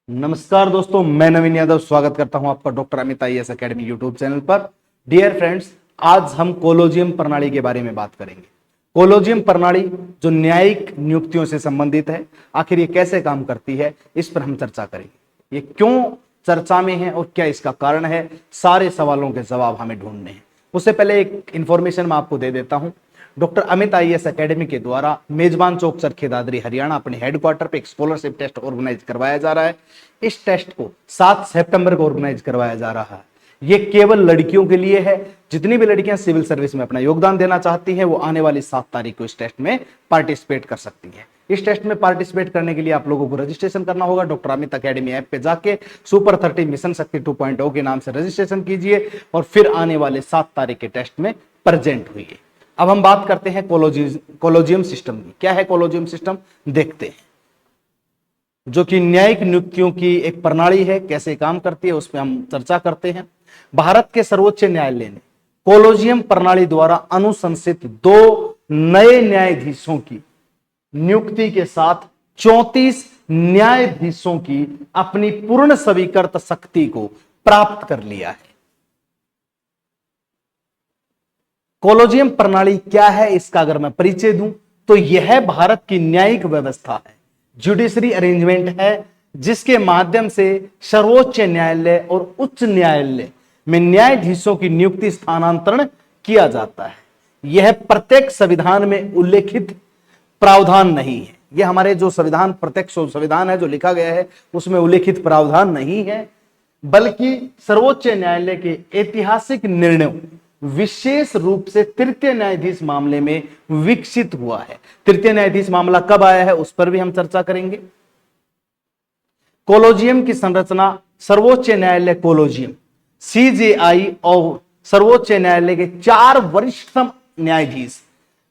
नमस्कार दोस्तों, मैं नवीन यादव स्वागत करता हूं आपका doctor Amit IAS academy YouTube channel पर। डियर फ्रेंड्स, आज हम कोलोजियम प्रणाली के बारे में बात करेंगे। कोलोजियम प्रणाली जो न्यायिक नियुक्तियों से संबंधित है, आखिर ये कैसे काम करती है, इस पर हम चर्चा करेंगे। ये क्यों चर्चा में है और क्या इसका कारण है, सारे सवालों के जवाब हमें ढूंढने हैं। उससे पहले एक इंफॉर्मेशन मैं आपको दे देता हूं। डॉक्टर अमित आईएएस एकेडमी के द्वारा मेजबान चौक चरखी दादरी हरियाणा अपने हेडक्वार्टर पे एक स्कॉलरशिप टेस्ट ऑर्गेनाइज करवाया जा रहा है। इस टेस्ट को 7 सितंबर को ऑर्गेनाइज करवाया जा रहा है। ये केवल लड़कियों के लिए है। जितनी भी लड़कियां सिविल सर्विस में अपना योगदान देना चाहती हैं, वो आने वाली 7 तारीख को इस टेस्ट में पार्टिसिपेट कर सकती हैं। इस टेस्ट में पार्टिसिपेट करने के लिए आप लोगों को रजिस्ट्रेशन करना होगा। डॉक्टर अमित एकेडमी ऐप पे जाके सुपर 30 मिशन शक्ति 2.0 के नाम से रजिस्ट्रेशन कीजिए और फिर आने वाले 7 तारीख के टेस्ट में प्रेजेंट हुई। अब हम बात करते हैं कोलोजियम सिस्टम की। क्या है कोलोजियम सिस्टम, देखते हैं। जो कि न्यायिक नियुक्तियों की एक प्रणाली है, कैसे काम करती है उस पर हम चर्चा करते हैं। भारत के सर्वोच्च न्यायालय ने कोलोजियम प्रणाली द्वारा अनुशंसित 2 नए न्यायाधीशों की नियुक्ति के साथ 34 न्यायाधीशों की अपनी पूर्ण स्वीकृत शक्ति को प्राप्त कर लिया है। कोलोजियम प्रणाली क्या है, इसका अगर मैं परिचय दूं तो यह भारत की न्यायिक व्यवस्था है, जुडिशरी अरेंजमेंट है, जिसके माध्यम से सर्वोच्च न्यायालय और उच्च न्यायालय में न्यायाधीशों की नियुक्ति स्थानांतरण किया जाता है। यह प्रत्येक संविधान में उल्लेखित प्रावधान नहीं है। यह हमारे जो संविधान, प्रत्येक संविधान है जो लिखा गया है, उसमें उल्लेखित प्रावधान नहीं है, बल्कि सर्वोच्च न्यायालय के ऐतिहासिक निर्णयों, विशेष रूप से तृतीय न्यायाधीश मामले में विकसित हुआ है। तृतीय न्यायाधीश मामला कब आया है, उस पर भी हम चर्चा करेंगे। कोलोजियम की संरचना, सर्वोच्च न्यायालय कोलोजियम, सीजेआई और सर्वोच्च न्यायालय के 4 वरिष्ठतम न्यायाधीश,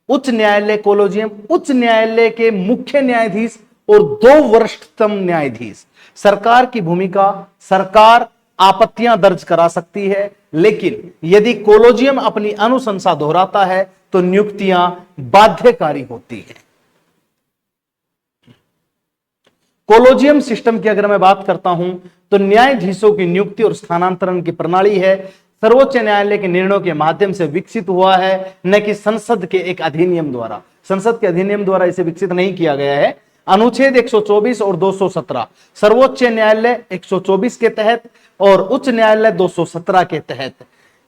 उच्च न्यायालय कोलोजियम, उच्च न्यायालय के मुख्य न्यायाधीश और 2 वरिष्ठतम न्यायाधीश। सरकार की भूमिका, सरकार आपत्तियां दर्ज करा सकती है, लेकिन यदि कोलोजियम अपनी अनुशंसा दोहराता है तो नियुक्तियां बाध्यकारी होती है। कोलोजियम सिस्टम की अगर मैं बात करता हूं तो न्यायाधीशों की नियुक्ति और स्थानांतरण की प्रणाली है, सर्वोच्च न्यायालय के निर्णयों के माध्यम से विकसित हुआ है, न कि संसद के एक अधिनियम द्वारा। संसद के अधिनियम द्वारा इसे विकसित नहीं किया गया है। अनुच्छेद 124 और 217, सर्वोच्च न्यायालय 124 के तहत और उच्च न्यायालय 217 के तहत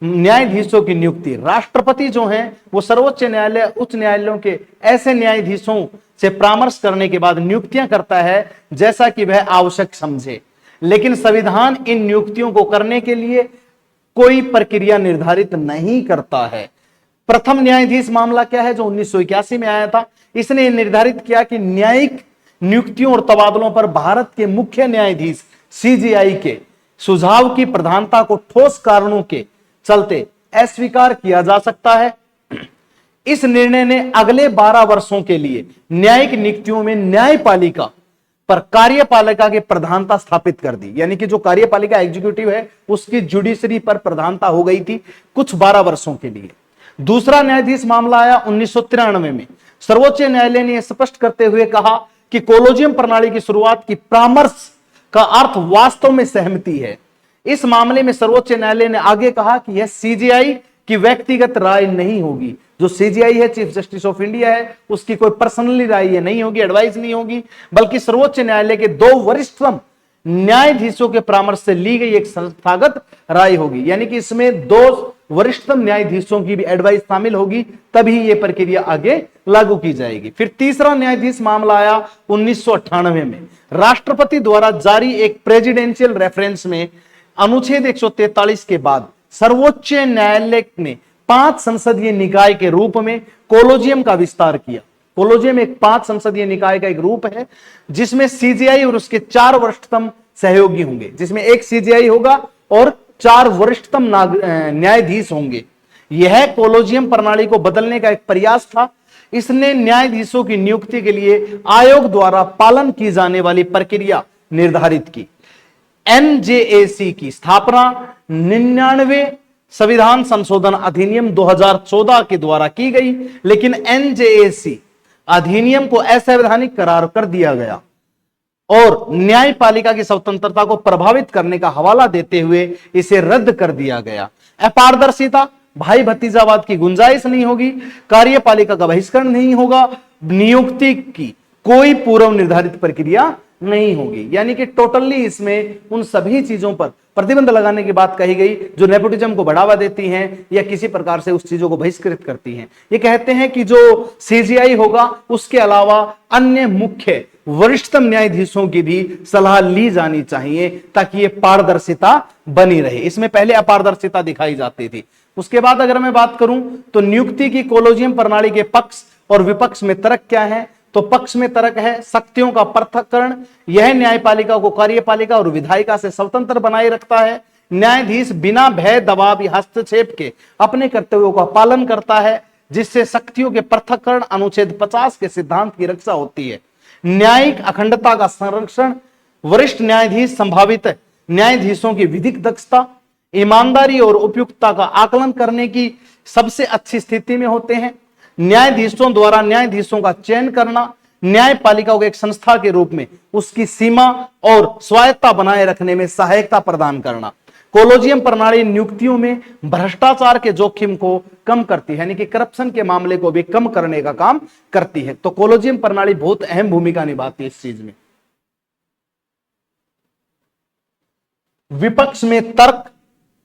न्यायाधीशों की नियुक्ति, राष्ट्रपति जो हैं वो सर्वोच्च न्यायालय, उच्च न्यायालयों के ऐसे न्यायाधीशों से परामर्श करने के बाद नियुक्तियां करता है जैसा कि वह आवश्यक समझे। लेकिन संविधान इन नियुक्तियों को करने के लिए कोई प्रक्रिया निर्धारित नहीं करता है। प्रथम न्यायाधीश मामला क्या है, जो 1981 में आया था। इसने निर्धारित किया कि न्यायिक नियुक्तियों और तबादलों पर भारत के मुख्य न्यायाधीश सीजेआई के सुझाव की प्रधानता को ठोस कारणों के चलते अस्वीकार किया जा सकता है। इस निर्णय ने अगले 12 वर्षों के लिए न्यायिक नियुक्तियों में न्यायपालिका पर कार्यपालिका की प्रधानता स्थापित कर दी। यानी कि जो कार्यपालिका एग्जीक्यूटिव है उसकी जुडिशरी पर प्रधानता हो गई थी कुछ 12 वर्षों के लिए। दूसरा न्यायाधीश मामला आया 1993 में। सर्वोच्च न्यायालय ने स्पष्ट करते हुए कहा कि कोलोजियम प्रणाली की शुरुआत की परामर्श का अर्थ वास्तव में सहमति है। इस मामले में सर्वोच्च न्यायालय ने आगे कहा कि यह सीजेआई की व्यक्तिगत राय नहीं होगी। जो सीजेआई है, चीफ जस्टिस ऑफ इंडिया है, उसकी कोई पर्सनली राय नहीं होगी, एडवाइस नहीं होगी, बल्कि सर्वोच्च न्यायालय के 2 वरिष्ठतम न्यायाधीशों के परामर्श से ली गई एक संस्थागत राय होगी। यानी कि इसमें 2 वरिष्ठतम न्यायाधीशों की भी एडवाइस शामिल होगी, तभी यह प्रक्रिया आगे लागू की जाएगी। फिर तीसरा न्यायाधीश मामला आया 1998 में। राष्ट्रपति द्वारा जारी एक प्रेसिडेंशियल रेफरेंस में अनुच्छेद 143 के बाद सर्वोच्च न्यायालय ने 5 संसदीय निकाय के रूप में कोलोजियम का विस्तार किया। कोलोजियम एक 5 संसदीय निकाय का एक रूप है, जिसमें सीजेआई और उसके 4 वरिष्ठतम सहयोगी होंगे, जिसमें एक सीजेआई होगा और 4 वरिष्ठतम न्यायाधीश होंगे। यह कोलोजियम प्रणाली को बदलने का एक प्रयास था। इसने न्यायाधीशों की नियुक्ति के लिए आयोग द्वारा पालन की जाने वाली प्रक्रिया निर्धारित की। एनजेएसी की स्थापना 99वें संविधान संशोधन अधिनियम 2014 के द्वारा की गई, लेकिन एनजेएसी अधिनियम को असंवैधानिक करार कर दिया गया। और न्यायपालिका की स्वतंत्रता को प्रभावित करने का हवाला देते हुए इसे रद्द कर दिया गया। अपारदर्शिता, भाई भतीजावाद की गुंजाइश नहीं होगी, कार्यपालिका का बहिष्करण नहीं होगा, नियुक्ति की कोई पूर्व निर्धारित प्रक्रिया नहीं होगी। यानी कि टोटली इसमें उन सभी चीजों पर प्रतिबंध लगाने की बात कही गई जो नेपोटिज्म को बढ़ावा देती हैं या किसी प्रकार से उस चीजों को बहिष्कृत करती हैं। ये कहते हैं कि जो सीजीआई होगा उसके अलावा अन्य मुख्य वरिष्ठतम न्यायाधीशों की भी सलाह ली जानी चाहिए ताकि ये पारदर्शिता बनी रहे। इसमें पहले अपारदर्शिता दिखाई जाती थी। उसके बाद अगर मैं बात करूं तो नियुक्ति की कोलोजियम प्रणाली के पक्ष और विपक्ष में तर्क क्या है, तो पक्ष में तर्क है शक्तियों का पृथक्करण। यह न्यायपालिका को कार्यपालिका और विधायिका से स्वतंत्र बनाए रखता है। न्यायाधीश बिना भय, दबाव या हस्तक्षेप के अपने कर्तव्यों का पालन करता है, जिससे शक्तियों के पृथक्करण अनुच्छेद 50 के सिद्धांत की रक्षा होती है। न्यायिक अखंडता का संरक्षण, वरिष्ठ न्यायाधीश संभावित न्यायाधीशों की विधिक दक्षता, ईमानदारी और उपयुक्तता का आकलन करने की सबसे अच्छी स्थिति में होते हैं। न्यायाधीशों द्वारा न्यायाधीशों का चयन करना न्यायपालिका को एक संस्था के रूप में उसकी सीमा और स्वायत्तता बनाए रखने में सहायता प्रदान करना। कोलोजियम प्रणाली नियुक्तियों में भ्रष्टाचार के जोखिम को कम करती है, यानी कि करप्शन के मामले को भी कम करने का काम करती है। तो कोलोजियम प्रणाली बहुत अहम भूमिका निभाती है इस चीज में। विपक्ष में तर्क,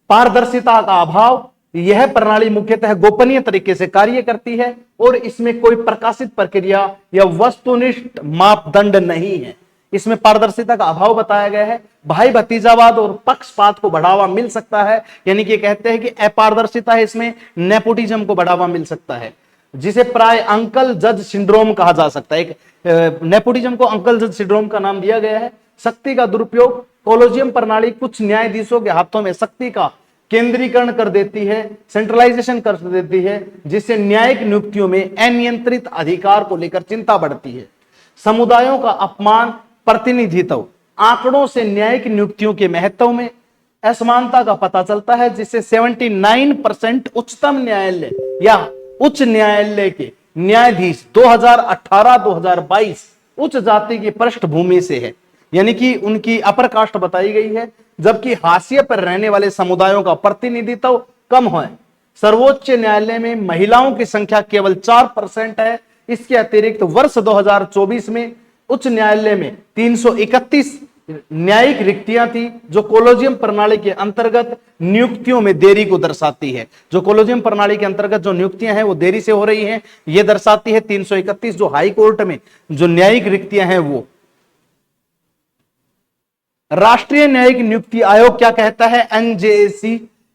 पारदर्शिता का अभाव, यह प्रणाली मुख्यतः गोपनीय तरीके से कार्य करती है और इसमें कोई प्रकाशित प्रक्रिया या वस्तुनिष्ठ मापदंड नहीं है। इसमें पारदर्शिता का अभाव बताया गया है। भाई भतीजावाद और पक्षपात को बढ़ावा मिल सकता है, यानी कि कहते हैं कि अपारदर्शिता है, इसमें नेपोटिज्म को बढ़ावा मिल सकता है, जिसे प्राय अंकल जज सिंड्रोम कहा जा सकता है। एक नेपोटिज्म को अंकल जज सिंड्रोम का नाम दिया गया है। शक्ति का दुरुपयोग, कोलोजियम प्रणाली कुछ न्यायाधीशों के हाथों में शक्ति का केंद्रीकरण कर देती है, सेंट्रलाइजेशन कर देती है, जिससे न्यायिक नियुक्तियों में अनियंत्रित अधिकार को लेकर चिंता बढ़ती है। समुदायों का अपमान, प्रतिनिधित्व, आंकड़ों से न्यायिक नियुक्तियों के महत्व में असमानता का पता चलता है, जिससे 79% उच्चतम न्यायालय या उच्च न्यायालय के न्यायाधीश 2018-2022 उच्च जाति की पृष्ठभूमि से है, यानी कि उनकी अपर कास्ट बताई गई है, जबकि हाशिए पर रहने वाले समुदायों का प्रतिनिधित्व कम है। सर्वोच्च न्यायालय में महिलाओं की संख्या केवल 4% है। इसके अतिरिक्त वर्ष 2024 में उच्च न्यायालय में 331 न्यायिक रिक्तियां थी, जो कोलोजियम प्रणाली के अंतर्गत नियुक्तियों में देरी को दर्शाती है। जो कोलोजियम प्रणाली के अंतर्गत जो नियुक्तियां हैं वो देरी से हो रही हैं, ये दर्शाती है 331 जो हाई कोर्ट में जो न्यायिक रिक्तियां हैं वो। राष्ट्रीय न्यायिक नियुक्ति आयोग क्या कहता है, एनजेएसी,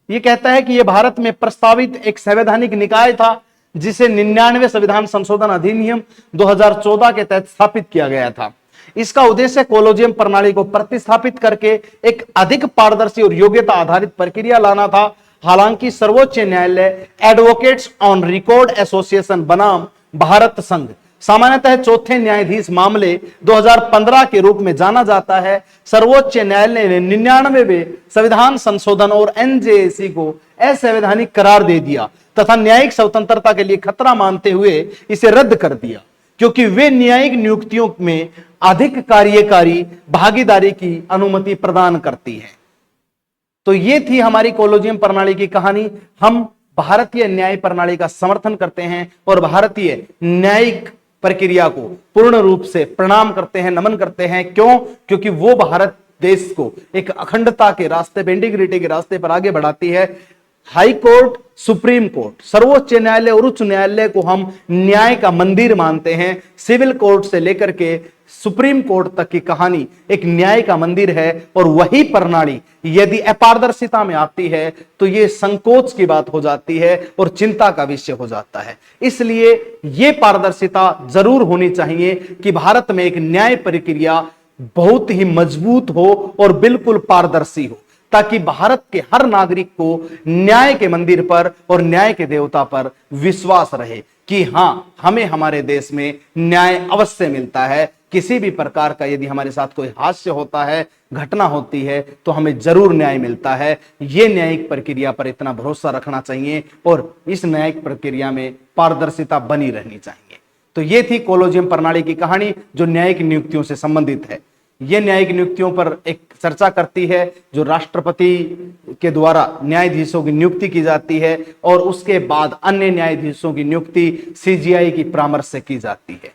ये कहता है कि यह भारत में प्रस्तावित एक संवैधानिक निकाय था जिसे 99वें संविधान संशोधन अधिनियम 2014 के तहत स्थापित किया गया था। इसका उद्देश्य कोलोजियम प्रणाली को प्रतिस्थापित करके एक अधिक पारदर्शी और योग्यता आधारित प्रक्रिया लाना था। हालांकि सर्वोच्च न्यायालय एडवोकेट्स ऑन रिकॉर्ड एसोसिएशन बनाम भारत संघ, सामान्यतः चौथे न्यायाधीश मामले 2015 के रूप में जाना जाता है, सर्वोच्च न्यायालय ने 99वें संविधान संशोधन और एनजेएसी को असंवैधानिक करार दे दिया तथा न्यायिक स्वतंत्रता के लिए खतरा मानते हुए इसे रद्द कर दिया, क्योंकि वे न्यायिक नियुक्तियों में अधिक कार्यकारी भागीदारी की अनुमति प्रदान करती है। तो ये थी हमारी कोलोजियम प्रणाली की कहानी। हम भारतीय न्याय प्रणाली का समर्थन करते हैं और भारतीय न्यायिक प्रक्रिया को पूर्ण रूप से प्रणाम करते हैं, नमन करते हैं। क्यों? क्योंकि वो भारत देश को एक अखंडता के रास्ते पे, इंटीग्रिटी के रास्ते पर आगे बढ़ाती है। हाई कोर्ट, सुप्रीम कोर्ट, सर्वोच्च न्यायालय और उच्च न्यायालय को हम न्याय का मंदिर मानते हैं। सिविल कोर्ट से लेकर के सुप्रीम कोर्ट तक की कहानी एक न्याय का मंदिर है और वही प्रणाली यदि अपारदर्शिता में आती है तो यह संकोच की बात हो जाती है और चिंता का विषय हो जाता है। इसलिए यह पारदर्शिता जरूर होनी चाहिए कि भारत में एक न्याय प्रक्रिया बहुत ही मजबूत हो और बिल्कुल पारदर्शी हो, ताकि भारत के हर नागरिक को न्याय के मंदिर पर और न्याय के देवता पर विश्वास रहे कि हां, हमें हमारे देश में न्याय अवश्य मिलता है। किसी भी प्रकार का यदि हमारे साथ कोई हादसा होता है, घटना होती है, तो हमें जरूर न्याय मिलता है। ये न्यायिक प्रक्रिया पर इतना भरोसा रखना चाहिए और इस न्यायिक प्रक्रिया में पारदर्शिता बनी रहनी चाहिए। तो ये थी कोलोजियम प्रणाली की कहानी जो न्यायिक नियुक्तियों से संबंधित है। ये न्यायिक नियुक्तियों पर एक चर्चा करती है, जो राष्ट्रपति के द्वारा न्यायाधीशों की नियुक्ति की जाती है और उसके बाद अन्य न्यायाधीशों की नियुक्ति सीजीआई की परामर्श से की जाती है।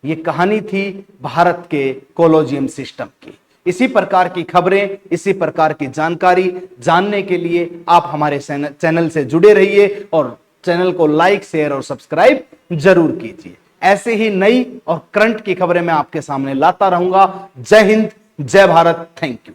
ये कहानी थी भारत के कोलोजियम सिस्टम की। इसी प्रकार की खबरें, इसी प्रकार की जानकारी जानने के लिए आप हमारे चैनल से जुड़े रहिए और चैनल को लाइक, शेयर और सब्सक्राइब जरूर कीजिए। ऐसे ही नई और करंट की खबरें मैं आपके सामने लाता रहूंगा। जय हिंद, जय भारत, थैंक यू।